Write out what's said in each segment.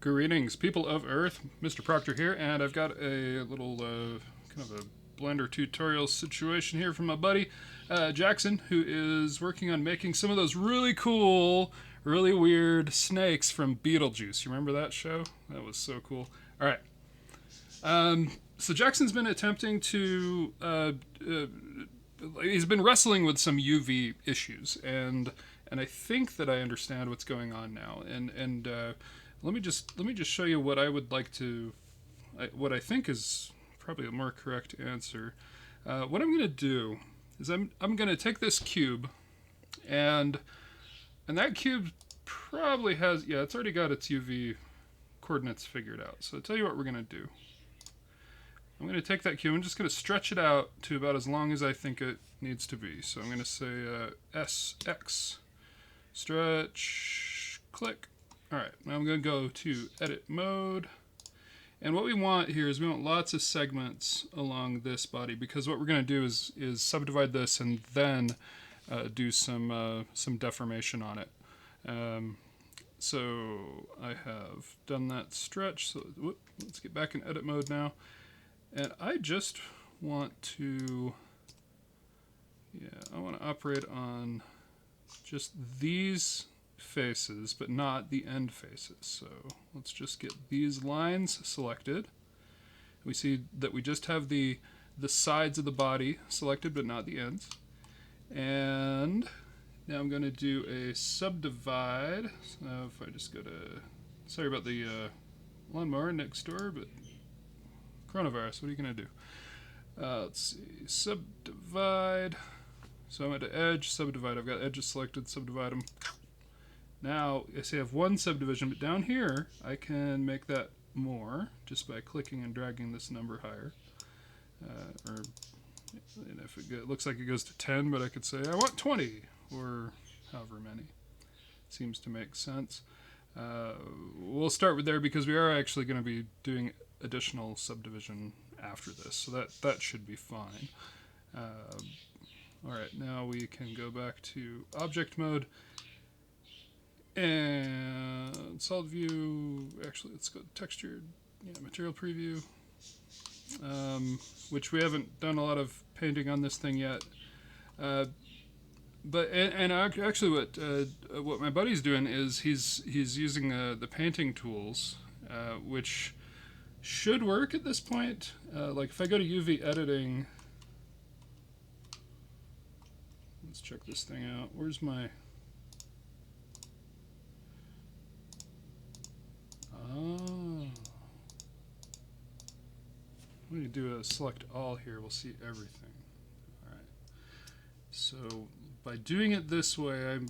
Greetings, people of Earth. Mr. Proctor here, and I've got a little kind of a Blender tutorial situation here from my buddy Jackson, who is working on making some of those really cool, really weird snakes from Beetlejuice. You remember that show? That was so cool. All right. So Jackson's been attempting to he's been wrestling with some UV issues, and I think that I understand what's going on now. And let me just show you what I would like to, what I think is probably a more correct answer. What I'm going to do is I'm going to take this cube, and that cube probably has, yeah, it's already got its UV coordinates figured out. So I'll tell you what we're going to do. I'm going to take that cube, I'm just going to stretch it out to about as long as I think it needs to be. So I'm going to say SX, stretch, click. Alright, now I'm going to go to edit mode. And what we want here is we want lots of segments along this body, because what we're going to do is subdivide this and then do some deformation on it. So I have done that stretch. So let's get back in edit mode now. And I just want to, I want to operate on just these faces, but not the end faces. So let's just get these lines selected. We see that we just have the sides of the body selected, but not the ends. And now I'm going to do a subdivide. So if I just go to, sorry about the lawnmower next door, but coronavirus, what are you going to do? Let's see, subdivide. So I'm at the edge, subdivide. I've got edges selected, subdivide them. Now, I say I have one subdivision, but down here, I can make that more just by clicking and dragging this number higher. And if it looks like it goes to 10, but I could say I want 20, or however many. Seems to make sense. We'll start with there because we are actually going to be doing additional subdivision after this, so that should be fine. Alright, now we can go back to object mode. And solid view, actually let's go to textured, material preview, which we haven't done a lot of painting on this thing yet. But actually what my buddy's doing is he's using the painting tools, which should work at this point. Like if I go to UV editing, let's check this thing out. Where's my... Oh. When you do a select all here, we'll see everything. All right. So by doing it this way,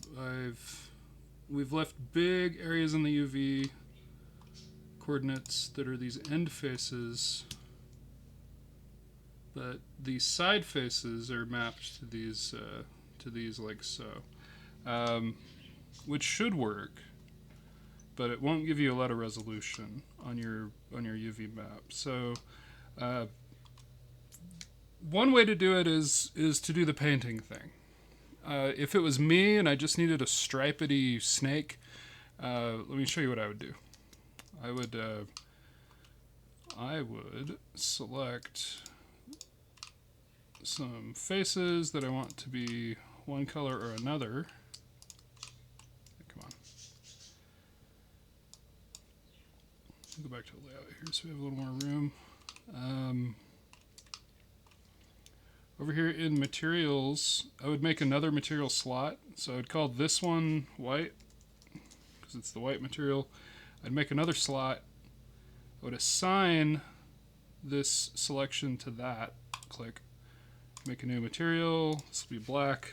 we've left big areas in the UV coordinates that are these end faces, but these side faces are mapped to these like so, which should work. But it won't give you a lot of resolution on your UV map. So one way to do it is to do the painting thing. If it was me and I just needed a stripedy snake, let me show you what I would do. I would select some faces that I want to be one color or another. Go back to the layout here so we have a little more room. Over here in materials, I would make another material slot. So I'd call this one white because it's the white material. I'd make another slot. I would assign this selection to that. Click. Make a new material. This will be black.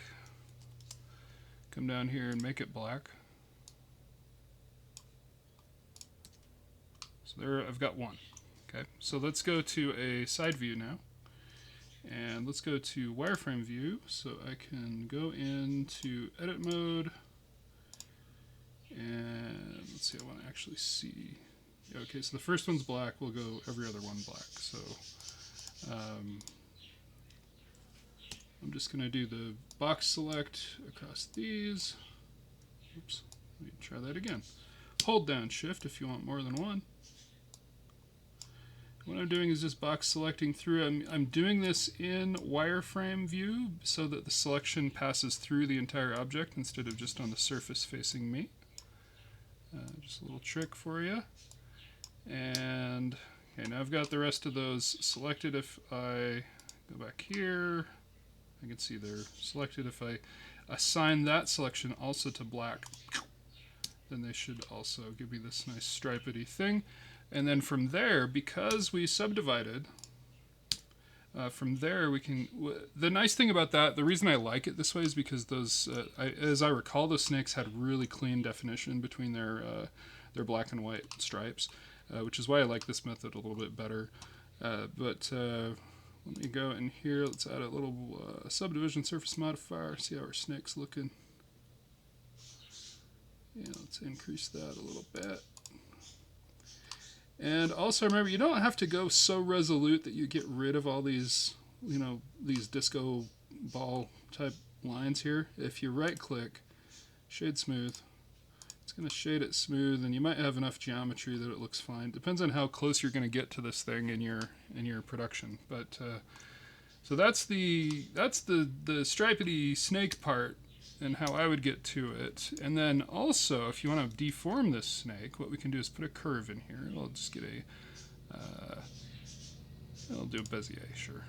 Come down here and make it black. There, I've got one. Okay, so let's go to a side view now, and let's go to wireframe view. So I can go into edit mode, and let's see. I want to actually see. Yeah, okay, so the first one's black. We'll go every other one black. So I'm just going to do the box select across these. Oops. Let me try that again. hold down Shift if you want more than one. What I'm doing is just box selecting through. I'm doing this in wireframe view so that the selection passes through the entire object instead of just on the surface facing me. Just a little trick for you. And okay, now I've got the rest of those selected. If I go back here, I can see they're selected. If I assign that selection also to black, then they should also give me this nice stripedy thing. And then from there, because we subdivided, from there we can, the nice thing about that, the reason I like it this way is because those, as I recall, the snakes had really clean definition between their black and white stripes, which is why I like this method a little bit better. But let me go in here, let's add a little subdivision surface modifier, see how our snake's looking. Yeah, let's increase that a little bit. And also remember, you don't have to go so resolute that you get rid of all these, you know, these disco ball type lines here. If you right click, shade smooth, it's going to shade it smooth, and you might have enough geometry that it looks fine. Depends on how close you're going to get to this thing in your production. But so that's the stripedy snake part and how I would get to it. And then also, if you want to deform this snake, what we can do is put a curve in here. I'll just get I'll do a Bezier, sure.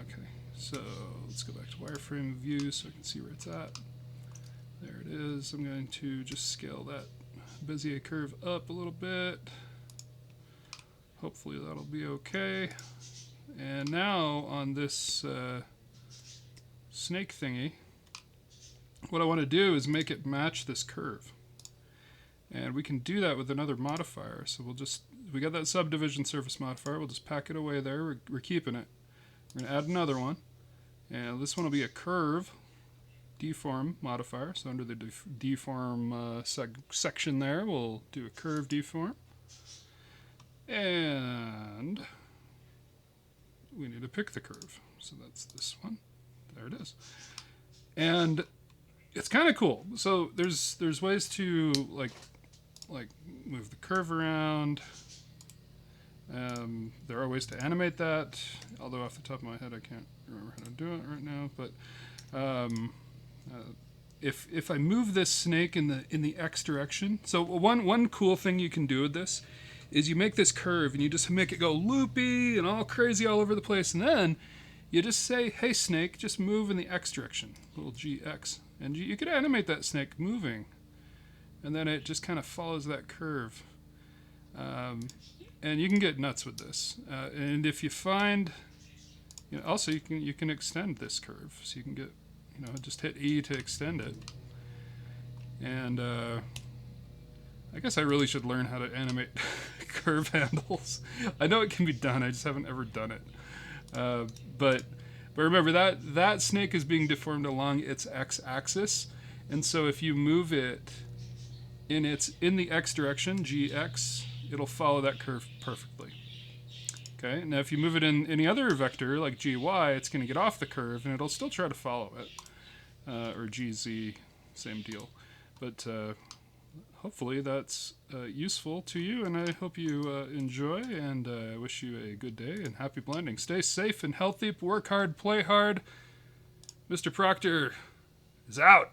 Okay, so let's go back to wireframe view so I can see where it's at. There it is. I'm going to just scale that Bezier curve up a little bit. Hopefully that'll be okay. And now on this snake thingy, what I want to do is make it match this curve. And we can do that with another modifier. So we got that subdivision surface modifier, we'll just pack it away there, we're keeping it. We're going to add another one. And this one will be a curve deform modifier. So under the deform section there, we'll do a curve deform. And we need to pick the curve. So that's this one. There it is. And it's kind of cool. So there's ways to like move the curve around. There are ways to animate that, although off the top of my head I can't remember how to do it right now. But if I move this snake in the X direction, so one cool thing you can do with this is you make this curve and you just make it go loopy and all crazy all over the place, and then you just say, hey snake, just move in the X direction, little GX. And you could animate that snake moving, and then it just kind of follows that curve. And you can get nuts with this. And if you find, also you can extend this curve, so you can get, just hit E to extend it. And I guess I really should learn how to animate curve handles. I know it can be done. I just haven't ever done it. But remember that snake is being deformed along its x-axis, and so if you move it in the x direction, GX, it'll follow that curve perfectly. Okay, now if you move it in any other vector like GY, it's going to get off the curve and it'll still try to follow it. Or GZ, same deal. But hopefully that's useful to you, and I hope you enjoy, and I wish you a good day and happy blending. Stay safe and healthy, work hard, play hard. Mr. Proctor is out.